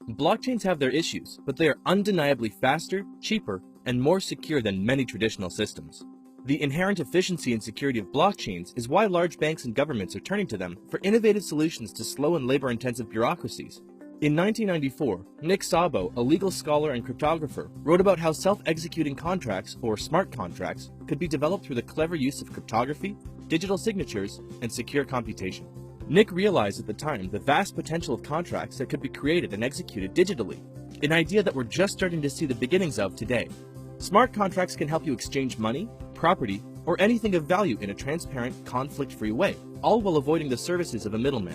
Blockchains have their issues, but they are undeniably faster, cheaper, and more secure than many traditional systems. The inherent efficiency and security of blockchains is why large banks and governments are turning to them for innovative solutions to slow and labor-intensive bureaucracies. In 1994, Nick Szabo, a legal scholar and cryptographer, wrote about how self-executing contracts, or smart contracts, could be developed through the clever use of cryptography, digital signatures, and secure computation. Nick realized at the time the vast potential of contracts that could be created and executed digitally, an idea that we're just starting to see the beginnings of today. Smart contracts can help you exchange money, property, or anything of value in a transparent, conflict-free way, all while avoiding the services of a middleman.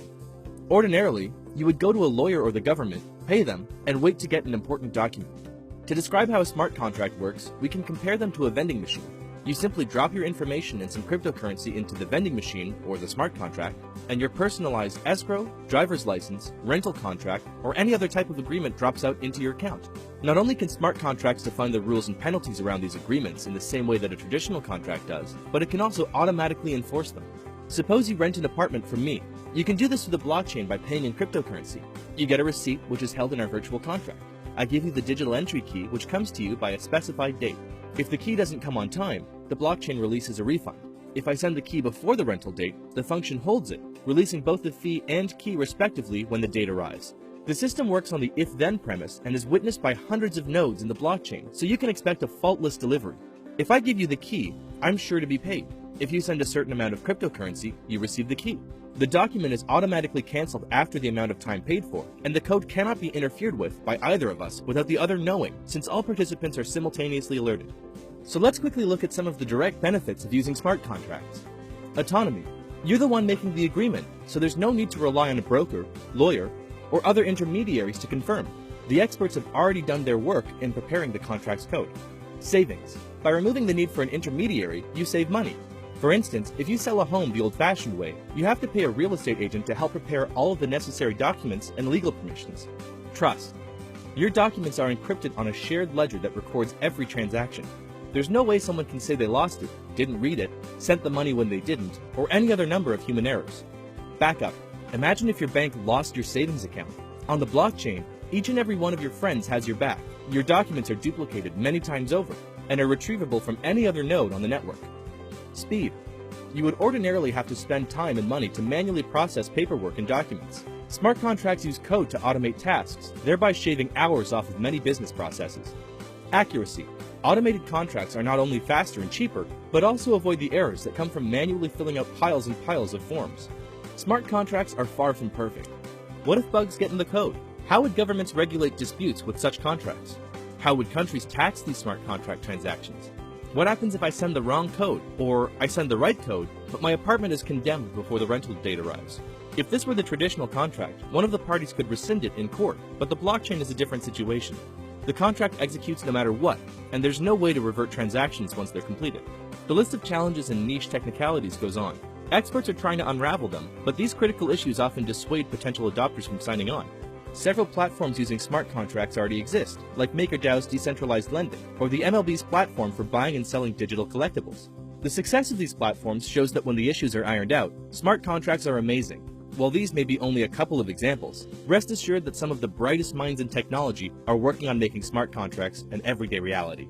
Ordinarily, you would go to a lawyer or the government, pay them, and wait to get an important document. To describe how a smart contract works, we can compare them to a vending machine. You simply drop your information and some cryptocurrency into the vending machine, or the smart contract, and your personalized escrow, driver's license, rental contract, or any other type of agreement drops out into your account. Not only can smart contracts define the rules and penalties around these agreements in the same way that a traditional contract does, but it can also automatically enforce them. Suppose you rent an apartment from me. You can do this with a blockchain by paying in cryptocurrency. You get a receipt which is held in our virtual contract. I give you the digital entry key which comes to you by a specified date. If the key doesn't come on time, the blockchain releases a refund. If I send the key before the rental date, the function holds it, releasing both the fee and key respectively when the date arrives. The system works on the if-then premise and is witnessed by hundreds of nodes in the blockchain, so you can expect a faultless delivery. If I give you the key, I'm sure to be paid. If you send a certain amount of cryptocurrency, you receive the key. The document is automatically cancelled after the amount of time paid for, and the code cannot be interfered with by either of us without the other knowing, since all participants are simultaneously alerted. So let's quickly look at some of the direct benefits of using smart contracts. Autonomy. You're the one making the agreement, so there's no need to rely on a broker, lawyer, or other intermediaries to confirm. The experts have already done their work in preparing the contract's code. Savings. By removing the need for an intermediary, you save money. For instance, if you sell a home the old-fashioned way, you have to pay a real estate agent to help prepare all of the necessary documents and legal permissions. Trust. Your documents are encrypted on a shared ledger that records every transaction. There's no way someone can say they lost it, didn't read it, sent the money when they didn't, or any other number of human errors. Backup. Imagine if your bank lost your savings account. On the blockchain, each and every one of your friends has your back. Your documents are duplicated many times over, and are retrievable from any other node on the network. Speed. You would ordinarily have to spend time and money to manually process paperwork and documents. Smart contracts use code to automate tasks, thereby shaving hours off of many business processes. Accuracy. Automated contracts are not only faster and cheaper, but also avoid the errors that come from manually filling out piles and piles of forms. Smart contracts are far from perfect. What if bugs get in the code? How would governments regulate disputes with such contracts? How would countries tax these smart contract transactions? What happens if I send the wrong code, or I send the right code, but my apartment is condemned before the rental date arrives? If this were the traditional contract, one of the parties could rescind it in court, but the blockchain is a different situation. The contract executes no matter what, and there's no way to revert transactions once they're completed. The list of challenges and niche technicalities goes on. Experts are trying to unravel them, but these critical issues often dissuade potential adopters from signing on. Several platforms using smart contracts already exist, like MakerDAO's decentralized lending, or the MLB's platform for buying and selling digital collectibles. The success of these platforms shows that when the issues are ironed out, smart contracts are amazing. While these may be only a couple of examples, rest assured that some of the brightest minds in technology are working on making smart contracts an everyday reality.